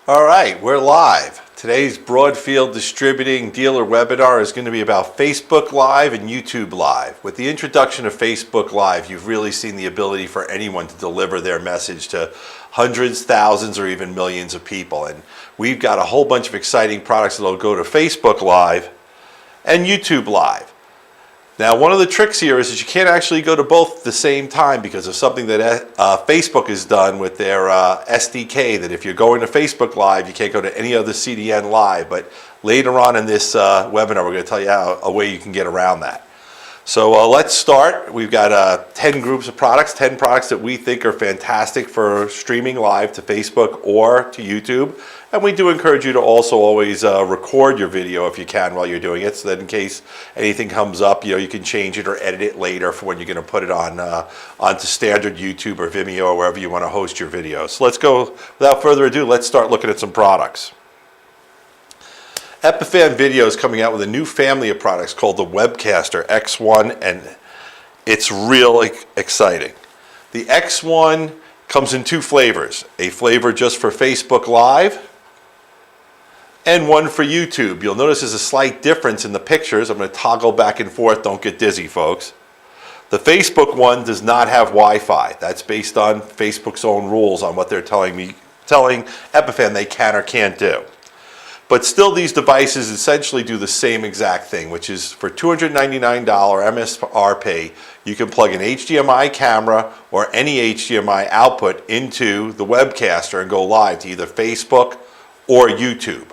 All right, we're live. Today's Broadfield Distributing Dealer webinar is going to be about Facebook Live and YouTube Live. With the introduction of Facebook Live, you've really seen the ability for anyone to deliver their message to hundreds, thousands, or even millions of people. And we've got a whole bunch of exciting products that will go to Facebook Live and YouTube Live. Now, one of the tricks here is that you can't actually go to both at the same time because of something that Facebook has done with their SDK, that if you're going to Facebook Live, you can't go to any other CDN Live. But later on in this webinar, we're going to tell you a way you can get around that. So let's start. We've got 10 groups of products, 10 products that we think are fantastic for streaming live to Facebook or to YouTube. And we do encourage you to also always record your video if you can while you're doing it, so that in case anything comes up, you can change it or edit it later for when you're going to put it on onto standard YouTube or Vimeo or wherever you want to host your videos. So let's go, without further ado, let's start looking at some products. Epifan Video is coming out with a new family of products called the Webcaster X1, and it's really exciting. The X1 comes in two flavors, a flavor just for Facebook Live and one for YouTube. You'll notice there's a slight difference in the pictures. I'm going to toggle back and forth. Don't get dizzy, folks. The Facebook one does not have Wi-Fi. That's based on Facebook's own rules on what they're telling Epifan they can or can't do. But still, these devices essentially do the same exact thing, which is for $299 MSRP, you can plug an HDMI camera or any HDMI output into the Webcaster and go live to either Facebook or YouTube.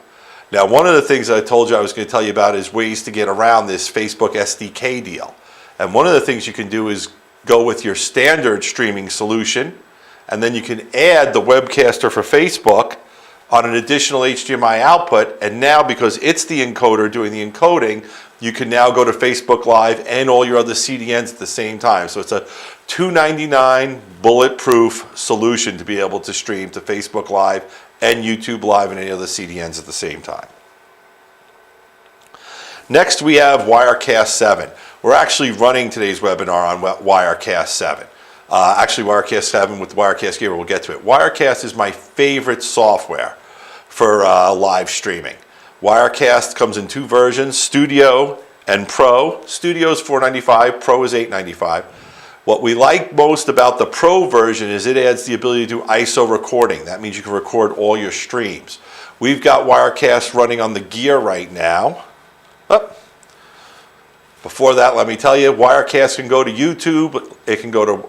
Now, one of the things I told you I was going to tell you about is ways to get around this Facebook SDK deal. And one of the things you can do is go with your standard streaming solution, and then you can add the Webcaster for Facebook on an additional HDMI output, and now because it's the encoder doing the encoding, you can now go to Facebook Live and all your other CDNs at the same time. So it's a $299 bulletproof solution to be able to stream to Facebook Live and YouTube Live and any other CDNs at the same time. Next, we have Wirecast 7. We're actually running today's webinar on Wirecast 7. Actually, Wirecast 7 with Wirecast Gear, we'll get to it. Wirecast is my favorite software for live streaming. Wirecast comes in two versions, Studio and Pro. Studio is $495, Pro is $895. What we like most about the Pro version is it adds the ability to do ISO recording. That means you can record all your streams. We've got Wirecast running on the Gear right now. Before that, let me tell you, Wirecast can go to YouTube. It can go to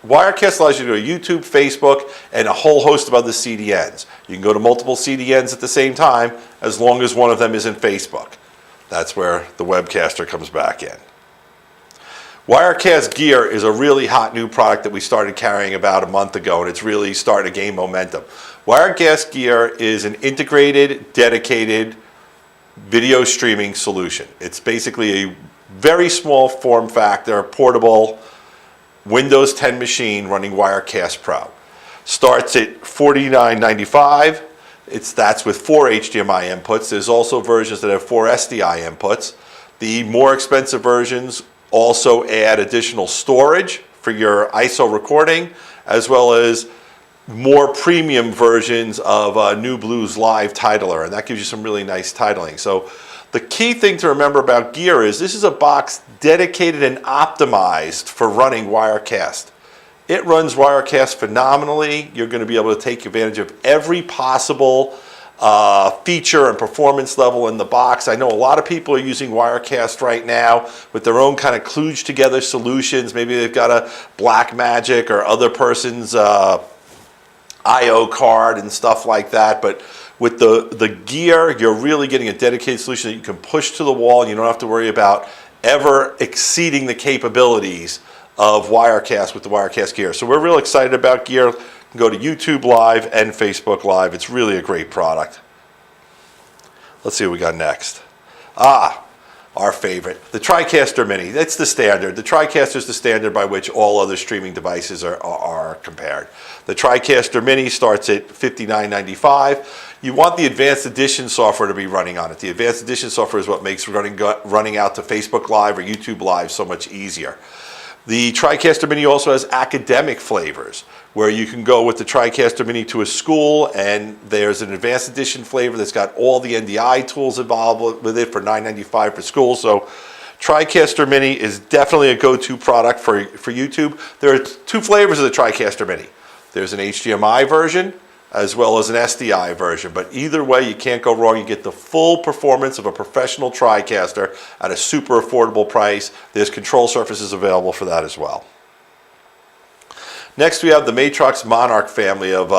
Wirecast allows you to go to YouTube, Facebook, and a whole host of other CDNs. You can go to multiple CDNs at the same time as long as one of them isn't Facebook. That's where the Webcaster comes back in. Wirecast Gear is a really hot new product that we started carrying about a month ago, and it's really starting to gain momentum. Wirecast Gear is an integrated, dedicated video streaming solution. It's basically a very small form factor, portable Windows 10 machine running Wirecast Pro. Starts at $49.95. That's with 4 HDMI inputs. There's also versions that have 4 SDI inputs. The more expensive versions also add additional storage for your ISO recording, as well as more premium versions of New Blues Live Titler, and that gives you some really nice titling. So the key thing to remember about Gear is this is a box dedicated and optimized for running Wirecast. It runs Wirecast phenomenally. You're going to be able to take advantage of every possible feature and performance level in the box. I know a lot of people are using Wirecast right now with their own kind of kludged together solutions. Maybe they've got a Blackmagic or other person's IO card and stuff like that, but with the Gear, you're really getting a dedicated solution that you can push to the wall, and you don't have to worry about ever exceeding the capabilities of Wirecast with the Wirecast Gear. So we're real excited about Gear. You can go to YouTube Live and Facebook Live. It's really a great product. Let's see what we got next. Our favorite, the TriCaster Mini. That's the standard. The TriCaster is the standard by which all other streaming devices are compared. The TriCaster Mini starts at $59.95. You want the Advanced Edition software to be running on it. The Advanced Edition software is what makes running out to Facebook Live or YouTube Live so much easier. The TriCaster Mini also has academic flavors, where you can go with the TriCaster Mini to a school, and there's an advanced edition flavor that's got all the NDI tools involved with it for $9.95 for school. So TriCaster Mini is definitely a go-to product for YouTube. There are two flavors of the TriCaster Mini. There's an HDMI version as well as an SDI version, but either way you can't go wrong. You get the full performance of a professional TriCaster at a super affordable price. There's control surfaces available for that as well. Next, we have the Matrox Monarch family of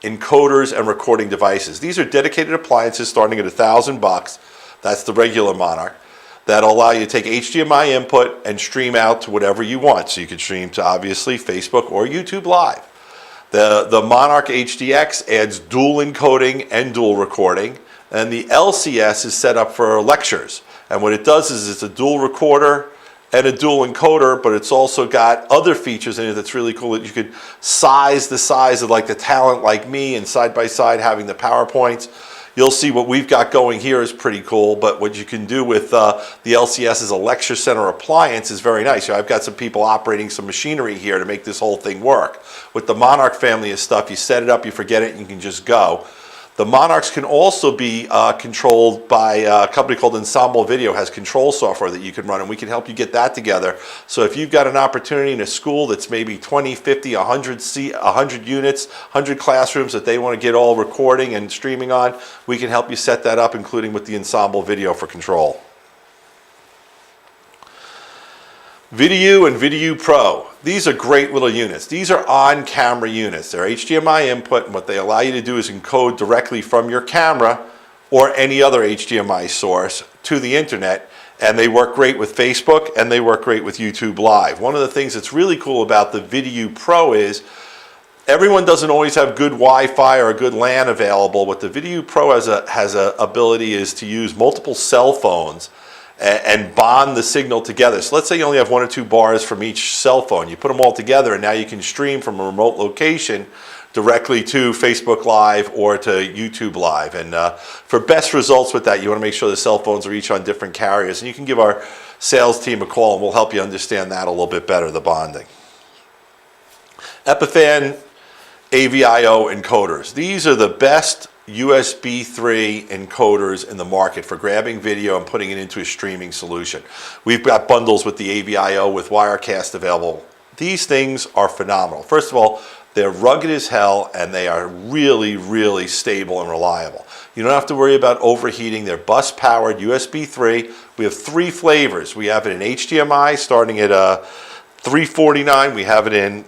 encoders and recording devices. These are dedicated appliances starting at $1,000. That's the regular Monarch. That'll allow you to take HDMI input and stream out to whatever you want. So you can stream to, obviously, Facebook or YouTube Live. The Monarch HDX adds dual encoding and dual recording. And the LCS is set up for lectures. And what it does is it's a dual recorder and a dual encoder, but it's also got other features in it that's really cool. That you could size the size of like the Talent Like Me, and side by side having the PowerPoints. You'll see what we've got going here is pretty cool, but what you can do with the LCS as a lecture center appliance is very nice. I've got some people operating some machinery here to make this whole thing work. With the Monarch family of stuff, you set it up, you forget it, and you can just go. The Monarchs can also be controlled by a company called Insoluble Video, has control software that you can run, and we can help you get that together. So if you've got an opportunity in a school that's maybe 20, 50, 100 units, 100 classrooms that they want to get all recording and streaming on, we can help you set that up, including with the Insoluble Video for control. VidiU and VidiU Pro. These are great little units. These are on-camera units. They're HDMI input, and what they allow you to do is encode directly from your camera or any other HDMI source to the internet, and they work great with Facebook and they work great with YouTube Live. One of the things that's really cool about the VidiU Pro is everyone doesn't always have good Wi-Fi or a good LAN available. What the VidiU Pro has a ability is to use multiple cell phones and bond the signal together. So let's say you only have 1 or 2 bars from each cell phone. You put them all together, and now you can stream from a remote location directly to Facebook Live or to YouTube Live. And for best results with that, you want to make sure the cell phones are each on different carriers. And you can give our sales team a call, and we'll help you understand that a little bit better, the bonding. Epifan ABIO Encoders. These are the best USB 3 encoders in the market for grabbing video and putting it into a streaming solution. We've got bundles with the ABIO with Wirecast available. These things are phenomenal. First of all, they're rugged as hell, and they are really, really stable and reliable. You don't have to worry about overheating. They're bus powered, USB 3. We have 3 flavors. We have it in HDMI starting at $349. We have it in,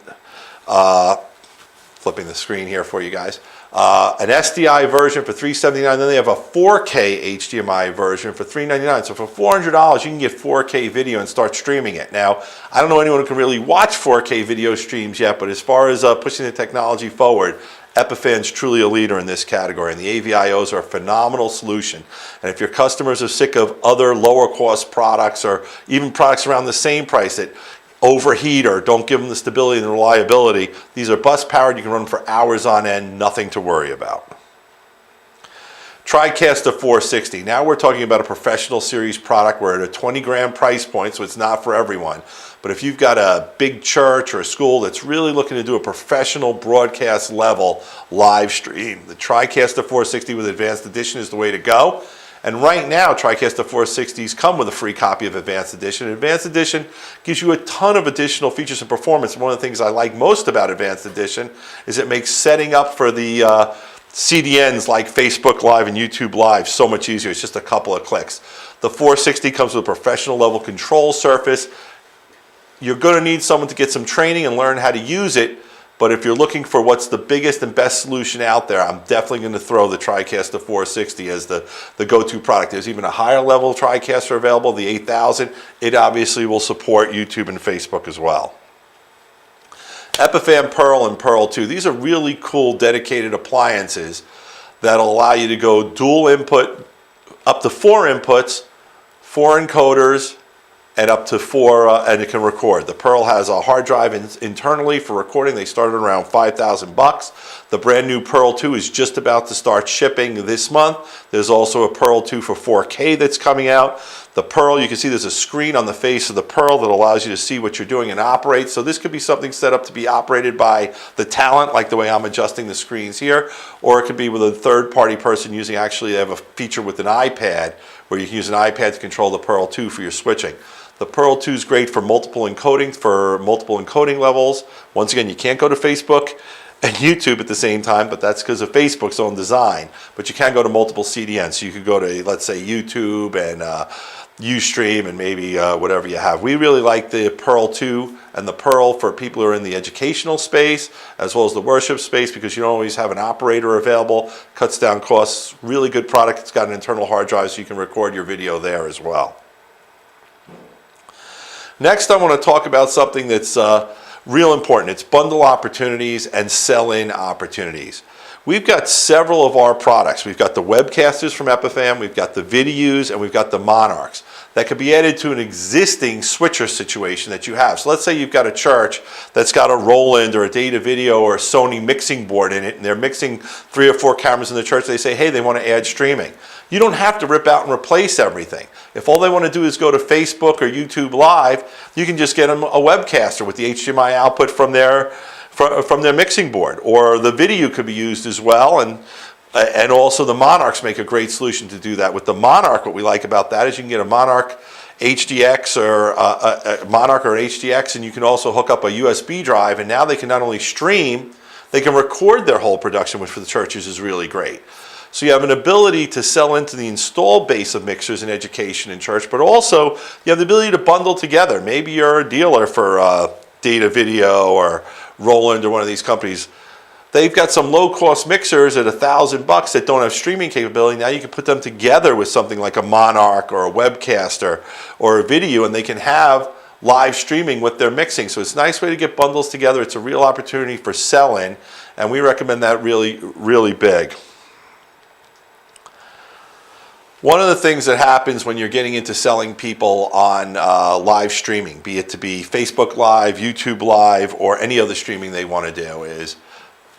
flipping the screen here for you guys, an SDI version for $379. Then they have a 4K HDMI version for $399. So for $400, you can get 4K video and start streaming it. Now, I don't know anyone who can really watch 4K video streams yet, but as far as pushing the technology forward, Epifan's truly a leader in this category, and the ABIOs are a phenomenal solution. And if your customers are sick of other lower cost products, or even products around the same price that overheat or don't give them the stability and the reliability, these are bus powered. You can run them for hours on end, nothing to worry about. TriCaster 460. Now we're talking about a professional series product. We're at a 20 grand price point, so it's not for everyone. But if you've got a big church or a school that's really looking to do a professional broadcast level live stream, the TriCaster 460 with Advanced Edition is the way to go. And right now, TriCaster 460s come with a free copy of Advanced Edition. Advanced Edition gives you a ton of additional features and performance. One of the things I like most about Advanced Edition is it makes setting up for the CDNs like Facebook Live and YouTube Live so much easier. It's just a couple of clicks. The 460 comes with a professional level control surface. You're going to need someone to get some training and learn how to use it. But if you're looking for what's the biggest and best solution out there, I'm definitely going to throw the TriCaster 460 as the go-to product. There's even a higher level TriCaster available, the 8000. It obviously will support YouTube and Facebook as well. Epifan Pearl and Pearl 2. These are really cool dedicated appliances that'll allow you to go dual input, up to 4 inputs, 4 encoders, and up to 4, and it can record. The Pearl has a hard drive internally for recording. They started around $5,000. The brand new Pearl 2 is just about to start shipping this month. There's also a Pearl 2 for 4K that's coming out. The Pearl, you can see there's a screen on the face of the Pearl that allows you to see what you're doing and operate. So this could be something set up to be operated by the talent, like the way I'm adjusting the screens here, or it could be with a third-party person using, actually they have a feature with an iPad where you can use an iPad to control the Pearl 2 for your switching. The Pearl 2 is great for multiple encoding levels. Once again, you can't go to Facebook and YouTube at the same time, but that's because of Facebook's own design. But you can go to multiple CDNs. So you could go to, let's say, YouTube and Ustream and maybe whatever you have. We really like the Pearl 2 and the Pearl for people who are in the educational space as well as the worship space, because you don't always have an operator available. Cuts down costs. Really good product. It's got an internal hard drive so you can record your video there as well. Next, I want to talk about something that's real important. It's bundle opportunities and sell-in opportunities. We've got several of our products. We've got the Webcasters from Epifan, we've got the Videos, and we've got the Monarchs that could be added to an existing switcher situation that you have. So let's say you've got a church that's got a Roland or a Data Video or a Sony mixing board in it, and they're mixing 3 or 4 cameras in the church. They say, hey, they want to add streaming. You don't have to rip out and replace everything. If all they want to do is go to Facebook or YouTube Live, you can just get them a Webcaster with the HDMI output from their mixing board, or the Video could be used as well, and also the Monarchs make a great solution to do that. With the Monarch, what we like about that is you can get a Monarch HDX or a Monarch or HDX, and you can also hook up a USB drive, and now they can not only stream, they can record their whole production, which for the churches is really great. So you have an ability to sell into the installed base of mixers in education and church, but also you have the ability to bundle together. Maybe you're a dealer for Data Video or Roland or one of these companies. They've got some low-cost mixers at $1,000 that don't have streaming capability. Now you can put them together with something like a Monarch or a Webcaster or a Video, and they can have live streaming with their mixing. So it's a nice way to get bundles together. It's a real opportunity for sell-in, and we recommend that really, really big. One of the things that happens when you're getting into selling people on live streaming, be it to be Facebook Live, YouTube Live, or any other streaming they want to do, is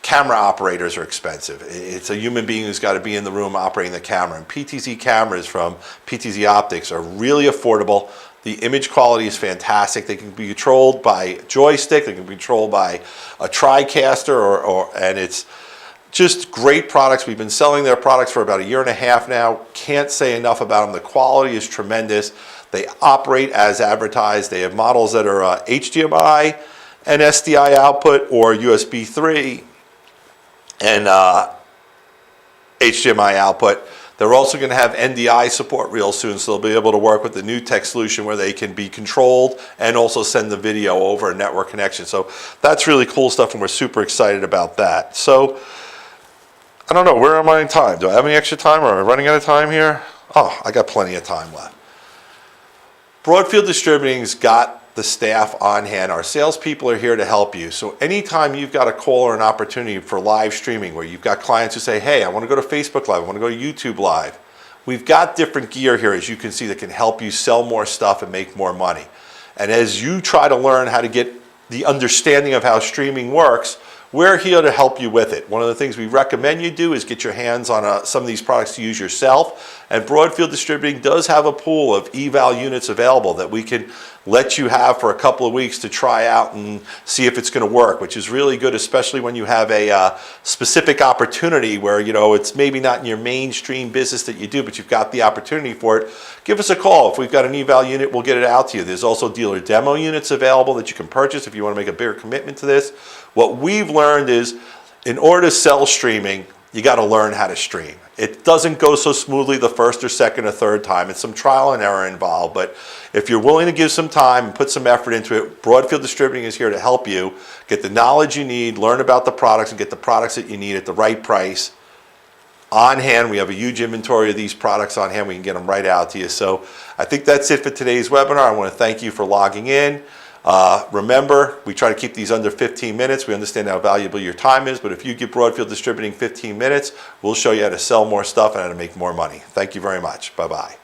camera operators are expensive. It's a human being who's got to be in the room operating the camera. And PTZ cameras from PTZ Optics are really affordable. The image quality is fantastic. They can be controlled by joystick. They can be controlled by a TriCaster, and it's just great products. We've been selling their products for about 1.5 years now. Can't say enough about them. The quality is tremendous. They operate as advertised. They have models that are HDMI and SDI output, or USB 3 and HDMI output. They're also going to have NDI support real soon, so they'll be able to work with the new tech solution where they can be controlled and also send the video over a network connection. So that's really cool stuff, and we're super excited about that. So I don't know, where am I in time? Do I have any extra time, or am I running out of time here? Oh, I got plenty of time left. Broadfield Distributing's got the staff on hand. Our salespeople are here to help you. So anytime you've got a call or an opportunity for live streaming, where you've got clients who say, hey, I want to go to Facebook Live, I want to go to YouTube Live, we've got different gear here, as you can see, that can help you sell more stuff and make more money. And as you try to learn how to get the understanding of how streaming works, we're here to help you with it. One of the things we recommend you do is get your hands on some of these products to use yourself. And Broadfield Distributing does have a pool of eval units available that we can let you have for a couple of weeks to try out and see if it's going to work, which is really good, especially when you have a specific opportunity where, you know, it's maybe not in your mainstream business that you do, but you've got the opportunity for it. Give us a call. If we've got an eval unit, we'll get it out to you. There's also dealer demo units available that you can purchase if you want to make a bigger commitment to this. What we've learned is, in order to sell streaming, you got to learn how to stream. It doesn't go so smoothly the first or second or third time. It's some trial and error involved, but if you're willing to give some time and put some effort into it, Broadfield Distributing is here to help you get the knowledge you need, learn about the products, and get the products that you need at the right price on hand. We have a huge inventory of these products on hand. We can get them right out to you. So I think that's it for today's webinar. I want to thank you for logging in. Remember, we try to keep these under 15 minutes. We understand how valuable your time is, but if you give Broadfield Distributing 15 minutes, we'll show you how to sell more stuff and how to make more money. Thank you very much. Bye-bye.